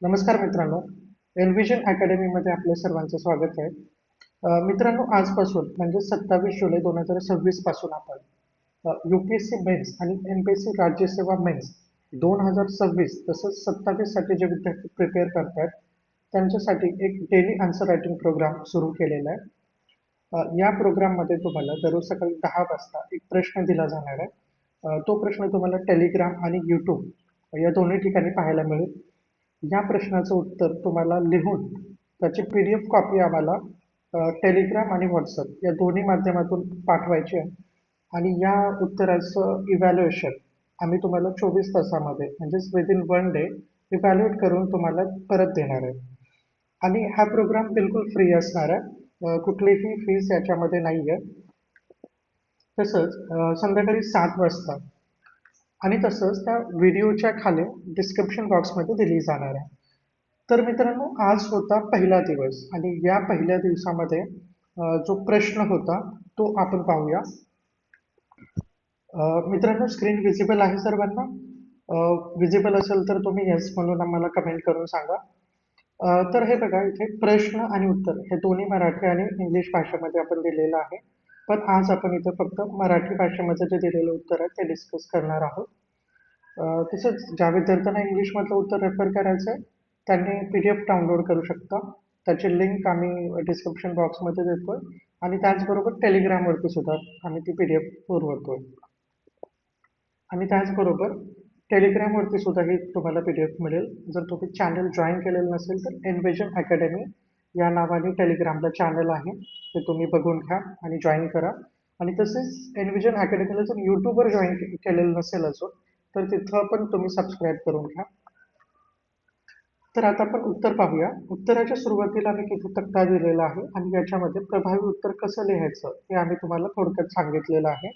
नमस्कार मित्रांनो, एनव्हिजन अकॅडमीमध्ये आपल्या सर्वांचं स्वागत आहे. मित्रांनो, आजपासून म्हणजे 27 जुलै 2026 पासून आपण UPSC मेन्स आणि MPSC राज्यसेवा मेन्स 2026 तसंच 27 साठी जे विद्यार्थी प्रिपेअर करतात त्यांच्यासाठी एक डेली आन्सर रायटिंग प्रोग्राम सुरू केलेला आहे. या प्रोग्राममध्ये तुम्हाला दररोज सकाळी 10 वाजता एक प्रश्न दिला जाणार आहे. तो प्रश्न तुम्हाला टेलिग्राम आणि यूट्यूब या दोन्ही ठिकाणी पाहायला मिळेल. या प्रश्नाचं उत्तर तुम्हाला लिहून त्याची PDF कॉपी आम्हाला टेलिग्राम आणि व्हॉट्सअप या दोन्ही माध्यमातून पाठवायची आहे. आणि या उत्तराचं इव्हॅल्युएशन आम्ही तुम्हाला 24 तासामध्ये म्हणजेच विदिन 1 डे इव्हॅल्युएट करून तुम्हाला परत देणार आहे. आणि हा प्रोग्राम बिलकुल फ्री असणार आहे. कुठलीही फीस याच्यामध्ये नाही आहे. तसंच संध्याकाळी 7 वाजता आणि तसंच त्या व्हिडिओच्या खाली डिस्क्रिप्शन बॉक्समध्ये दिली जाणार आहे. तर मित्रांनो, आज होता पहिला दिवस आणि या पहिल्या दिवसामध्ये जो प्रश्न होता तो आपण पाहूया. मित्रांनो, स्क्रीन विजिबल आहे सर्वांना? विजिबल असेल तर तुम्ही येस म्हणून आम्हाला कमेंट करून सांगा. तर हे बघा, इथे प्रश्न आणि उत्तर हे दोन्ही मराठी आणि इंग्लिश भाषेमध्ये आपण दिलेलं आहे. पण आज आपण इथे फक्त मराठी भाषेमध्ये जे दिलेलं उत्तर आहे ते डिस्कस करणार आहोत. तसंच ज्या विद्यार्थ्यांना इंग्लिशमधलं उत्तर रेफर करायचं आहे त्यांनी PDF डाउनलोड करू शकता. त्याची लिंक आम्ही डिस्क्रिप्शन बॉक्समध्ये देतोय आणि त्याचबरोबर टेलिग्रामवरती सुद्धा आम्ही ती PDF पुरवतोय. आणि त्याचबरोबर टेलिग्रामवरती सुद्धा ही तुम्हाला PDF मिळेल. जर तुम्ही चॅनल जॉईन केलेलं नसेल तर एनव्हिजन अकॅडमी या नावाने टेलिग्रामला चॅनल आहे, ते तुम्ही बघून घ्या आणि जॉईन करा. आणि तसेच एनव्हिजन अकॅडमीला जर यूट्यूबवर जॉईन केलेलं नसेल अजून तर तिथं पण तुम्ही सबस्क्राईब करून घ्या. तर आता आपण उत्तर पाहूया. उत्तराच्या सुरुवातीला मी किती तक्ता दिलेला आहे आणि याच्यामध्ये प्रभावी उत्तर कसं लिहायचं हे आम्ही तुम्हाला थोडक्यात सांगितलेलं आहे.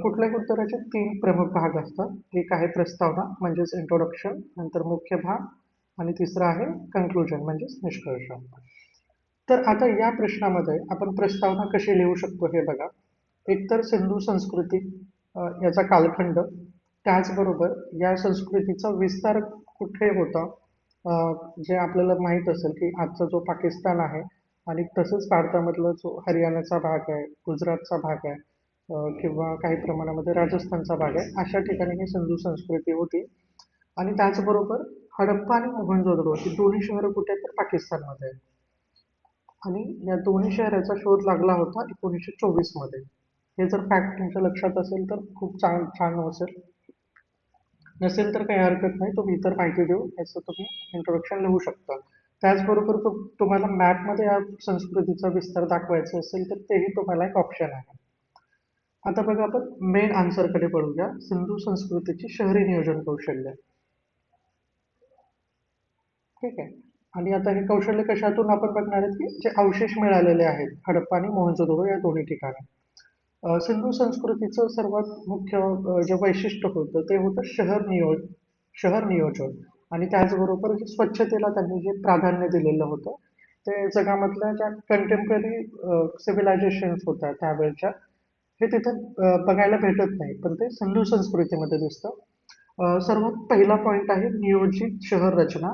कुठल्याही उत्तराचे 3 प्रमुख भाग असतात. एक आहे प्रस्तावना म्हणजेच इंट्रोडक्शन, नंतर मुख्य भाग आणि तिसरा आहे कन्क्लुजन म्हणजेच निष्कर्ष. तर आता या प्रश्नामध्ये आपण प्रस्तावना कशी लिहू शकतो हे बघा. एकतर सिंधू संस्कृती याचा कालखंड, त्याचबरोबर या संस्कृतीचा विस्तार कुठे होता, जे आपल्याला माहीत असेल की आजचा जो पाकिस्तान आहे आणि तसंच भारतामधला जो हरियाणाचा भाग आहे, गुजरातचा भाग आहे, किंवा काही प्रमाणामध्ये राजस्थानचा भाग आहे, अशा ठिकाणी ही सिंधू संस्कृती होती. आणि त्याचबरोबर हडप्पा आणि मोहनजोदडो ही दोन्ही शहरं कुठे आहेत तर पाकिस्तानमध्ये आहेत. आणि या दोन्ही शहराचा शोध लागला होता 1924 मध्ये. हे जर फॅक्ट तुमच्या लक्षात असेल तर खूप छान छान असेल. नसेल तर काही हरकत नाही, तुम्ही इतर माहिती देऊ याचं तुम्ही इंट्रोडक्शन लिहू शकता. त्याचबरोबर तुम्हाला मॅपमध्ये या संस्कृतीचा विस्तार दाखवायचा असेल तर तेही तुम्हाला एक ऑप्शन आहे. आता बघा, आपण मेन आन्सरकडे वळूया. सिंधू संस्कृतीची शहरी नियोजन कौशल्य. ठीक आहे. आणि आता हे कौशल्य कशातून आपण बघणार आहेत की जे अवशेष मिळालेले आहेत हडप्पा आणि मोहनजोदडो या दोन्ही ठिकाणी. सिंधू संस्कृतीचं सर्वात मुख्य जे वैशिष्ट्य होतं ते होतं शहर नियोजन आणि त्याचबरोबर जे स्वच्छतेला त्यांनी जे प्राधान्य दिलेलं होतं ते जगामधल्या ज्या कंटेम्पररी सिव्हिलायझेशन्स होत्या त्यावेळच्या हे तिथे बघायला भेटत नाही, पण ते सिंधू संस्कृतीमध्ये दिसतं. सर्वात पहिला पॉइंट आहे नियोजित शहर रचना.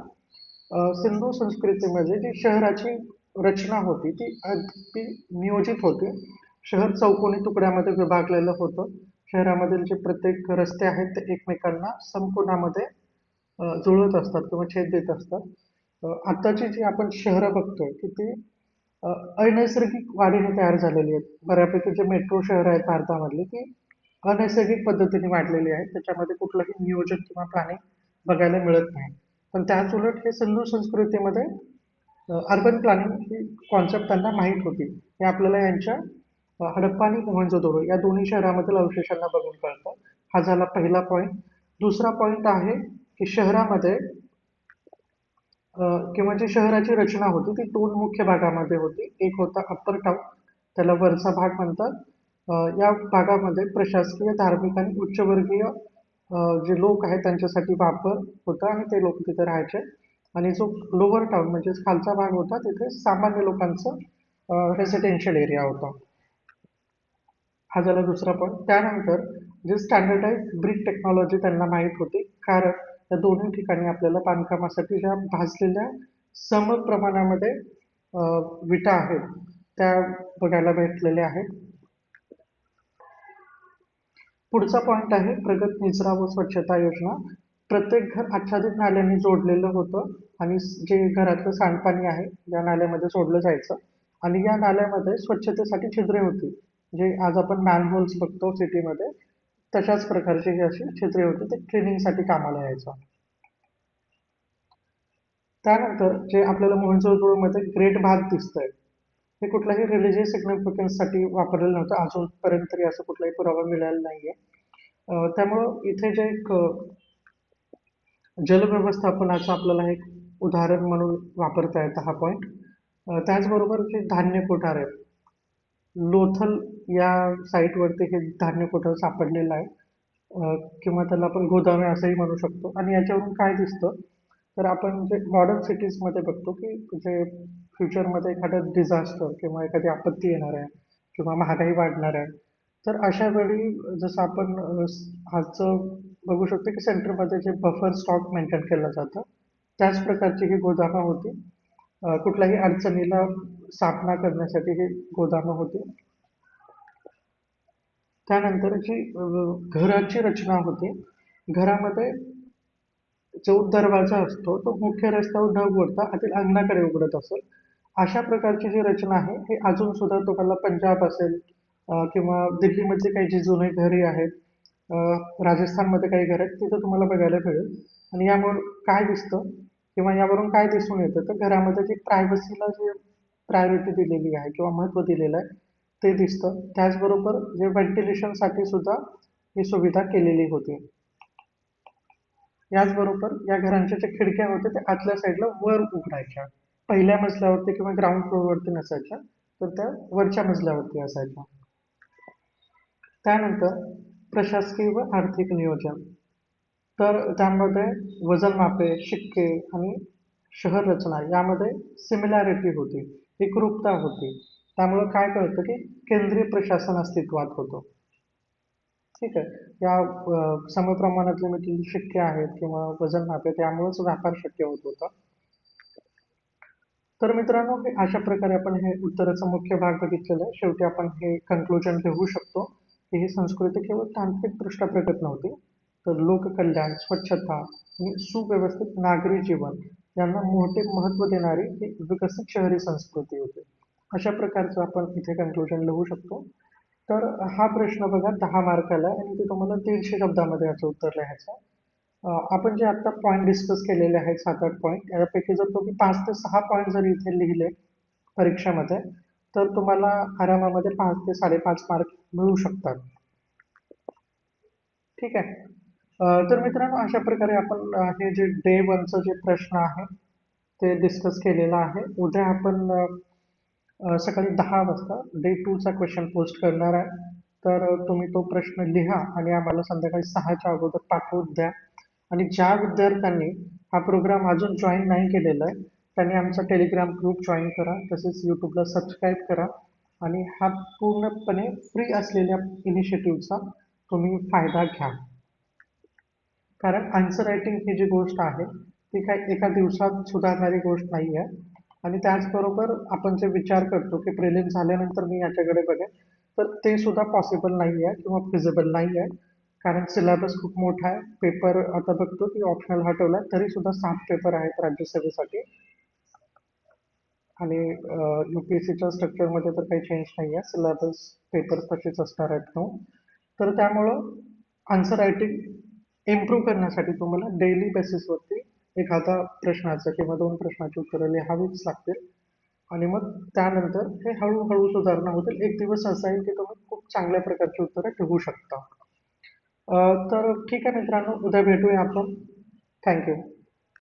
सिंधू संस्कृतीमध्ये जी शहराची रचना होती ती अगदी नियोजित होती. शहर चौकोनी तुकड्यामध्ये विभागलेलं होतं. शहरामधील जे प्रत्येक रस्ते आहेत ते एकमेकांना समकोनामध्ये जुळत असतात किंवा छेद देत असतात. आताची जी आपण शहरं बघतोय की ती अनैसर्गिक वाढीने तयार झालेली आहेत. बऱ्यापैकी जे मेट्रो शहरं आहेत भारतामधली ती अनैसर्गिक पद्धतीने वाढलेली आहेत. त्याच्यामध्ये कुठलंही नियोजन किंवा प्लॅनिंग बघायला मिळत नाही. पण त्याच उलट हे सिंधू संस्कृतीमध्ये अर्बन प्लॅनिंग ही कॉन्सेप्ट त्यांना माहीत होती. हे आपल्याला यांच्या हडप्पा आणि मोहनजोदडो या दोन्ही शहरामधील अवशेषांना बघून कळतं. हा झाला पहिला पॉईंट. दुसरा पॉईंट आहे की शहरामध्ये किंवा जी शहराची रचना होती ती दोन मुख्य भागामध्ये होती. एक होता अप्पर टाउन, त्याला वरचा भाग म्हणतात. या भागामध्ये प्रशासकीय, धार्मिक आणि उच्चवर्गीय जे लोक आहेत त्यांच्यासाठी वापर होता आणि ते लोक तिथे राहायचे. आणि जो लोअर टाउन म्हणजेच खालचा भाग होता तिथे सामान्य लोकांचं रेसिडेन्शियल एरिया होता. हा झाला दुसरा पॉईंट. त्यानंतर जे स्टँडर्डाइज ब्रिक टेक्नॉलॉजी त्यांना माहीत होती, कारण त्या दोन्ही ठिकाणी आपल्याला बांधकामासाठी ज्या भाजलेल्या सम प्रमाणामध्ये विटा आहेत त्या बघायला भेटलेल्या आहेत. पुढचा पॉइंट आहे प्रगत निचरा व स्वच्छता योजना. प्रत्येक घर आच्छादित नाल्यांनी जोडलेलं होतं आणि जे घरातलं सांडपाणी आहे या नाल्यामध्ये सोडलं जायचं आणि या नाल्यामध्ये स्वच्छतेसाठी छिद्रे होती. जे आज आपण मॅनहोल्स बघतो सिटीमध्ये, तशाच प्रकारची ही अशी छिद्रे होती, ते क्लिनिंगसाठी कामाला यायचं. त्यानंतर जे आपल्याला मोहनजोदडोमध्ये ग्रेट बाथ दिसतंय, हे कुठल्याही रिलिजियस सिग्निफिकन्ससाठी वापरलेलं नव्हतं. अजूनपर्यंत तरी असं कुठलाही पुरावा मिळालेला नाहीये. त्यामुळं इथे जे एक जलव्यवस्थापनाचं आपल्याला एक उदाहरण म्हणून वापरता येतं हा पॉईंट. त्याचबरोबर जे धान्य कोठार आहे, लोथल या साईटवरती हे धान्य कोठार सापडलेलं आहे, किंवा त्याला आपण गोदामे असंही म्हणू शकतो. आणि याच्यावरून काय दिसतं, तर आपण जे मॉडर्न सिटीजमध्ये बघतो की जे फ्युचरमध्ये एखादं डिझास्टर किंवा एखादी आपत्ती येणार आहे किंवा महागाई वाढणार आहे, तर अशा वेळी जसं आपण आजचं बघू शकतो की सेंटरमध्ये जे बफर स्टॉक मेंटेन केलं जातं, त्याच प्रकारची ही गोदामं होती. कुठल्याही अडचणीला सामना करण्यासाठी ही गोदामं होती. त्यानंतर जी घराची रचना होती, घरामध्ये जो दरवाजा असतो तो मुख्य रस्त्यावर न उघडता आतील अंगणाकडे उघडत असेल. अशा प्रकारची जी रचना आहे ही अजून सुद्धा तुम्हाला पंजाब असेल किंवा दिल्लीमधली काही जी जुने घरे आहेत, राजस्थानमध्ये काही घर आहेत, तिथं तुम्हाला बघायला मिळेल. आणि यामुळे काय दिसतं किंवा यावरून काय दिसून येतं, तर घरामध्ये जी प्रायव्हसीला जे प्रायोरिटी दिलेली आहे किंवा महत्त्व दिलेलं आहे ते दिसतं. त्याचबरोबर जे व्हेंटिलेशनसाठी सुद्धा ही सुविधा केलेली होती. याचबरोबर या घरांच्या ज्या खिडक्या होत्या त्या आतल्या साईडला वर उघडायच्या. पहिल्या मजल्यावरती किंवा ग्राउंड फ्लोअरवरती नसायच्या, तर त्या वरच्या मजल्यावरती असायच्या. त्यानंतर प्रशासकीय व आर्थिक नियोजन. तर त्यामध्ये वजन मापे, शिक्के आणि शहर रचना यामध्ये सिमिलॅरिटी होती, एकरूपता होती. त्यामुळं काय कळतं की केंद्रीय प्रशासन अस्तित्वात होतं. ठीक आहे. या समप्रमाणातले मेटीरियल शक्य आहेत किंवा वजन मापे, त्यामुळेच व्यापार शक्य होत होता. तर मित्रांनो, हे अशा प्रकारे आपण हे उत्तराचा मुख्य भाग बघितलेला आहे. शेवटी आपण हे कन्क्लुजन घेऊ शकतो की ही संस्कृती केवळ तांत्रिकदृष्ट्या प्रगत नव्हती, तर लोककल्याण, स्वच्छता आणि सुव्यवस्थित नागरी जीवन यांना मोठे महत्त्व देणारी ही विकसित शहरी संस्कृती होती. अशा प्रकारचं आपण इथे कन्क्लुजन लिहू शकतो. तर हा प्रश्न बघा 10 मार्काला आहे आणि ते तुम्हाला 150 शब्दामध्ये याचं उत्तर लिहायचं आहे. आपण जे आता पॉईंट डिस्कस केलेले आहेत 7-8 पॉईंट, यापैकी जर तुम्ही 5 ते 6 पॉईंट जर इथे लिहिले परीक्षेमध्ये, तर तुम्हाला आरामामध्ये 5 ते 5.5 मार्क मिळू शकतात. ठीक आहे. तर मित्रांनो, अशा प्रकारे आपण हे जे डे 1चं जे प्रश्न आहे ते डिस्कस केलेलं आहे. उद्या आपण सकाळी 10 वाजता डे 2चा क्वेश्चन पोस्ट करणार आहे. तर तुम्ही तो प्रश्न लिहा आणि आम्हाला संध्याकाळी 6च्या अगोदर पाठवून द्या. आणि ज्या विद्यार्थ्यांनी हा प्रोग्राम अजून जॉईन नाही केलेला आहे, त्यांनी आमचा टेलिग्राम ग्रुप जॉईन करा, तसेच यूट्यूबला सबस्क्राईब करा आणि हा पूर्णपणे फ्री असलेल्या इनिशिएटिव्हचा तुम्ही फायदा घ्या. कारण आन्सर रायटिंग ही जी गोष्ट आहे ती काही एका दिवसात सुधारणारी गोष्ट नाही आहे. आणि त्याचबरोबर आपण जे विचार करतो की प्रिलिम झाल्यानंतर मी याच्याकडे बघेन, तर ते सुद्धा पॉसिबल नाही आहे किंवा फिजिबल नाही आहे. कारण सिलेबस खूप मोठा आहे. पेपर आता बघतो की ऑप्शनल हटवला तरी सुद्धा 7 पेपर आहेत राज्यसेवेसाठी. आणि UPSCच्या स्ट्रक्चरमध्ये तर काही चेंज नाही आहे. सिलेबस पेपर तसेच असणार आहेत 9. तर त्यामुळं आन्सर रायटिंग इम्प्रूव्ह करण्यासाठी तुम्हाला डेली बेसिसवरती एखादा प्रश्नाचं किंवा 2 प्रश्नाची उत्तरं लिहावीच लागतील. आणि मग त्यानंतर हे हळूहळू सुधारणा होतील. एक दिवस असा येईल की तुम्ही खूप चांगल्या प्रकारची उत्तरं ठेवू शकता. तर ठीक आहे मित्रांनो, उद्या भेटूया आपण. थँक्यू.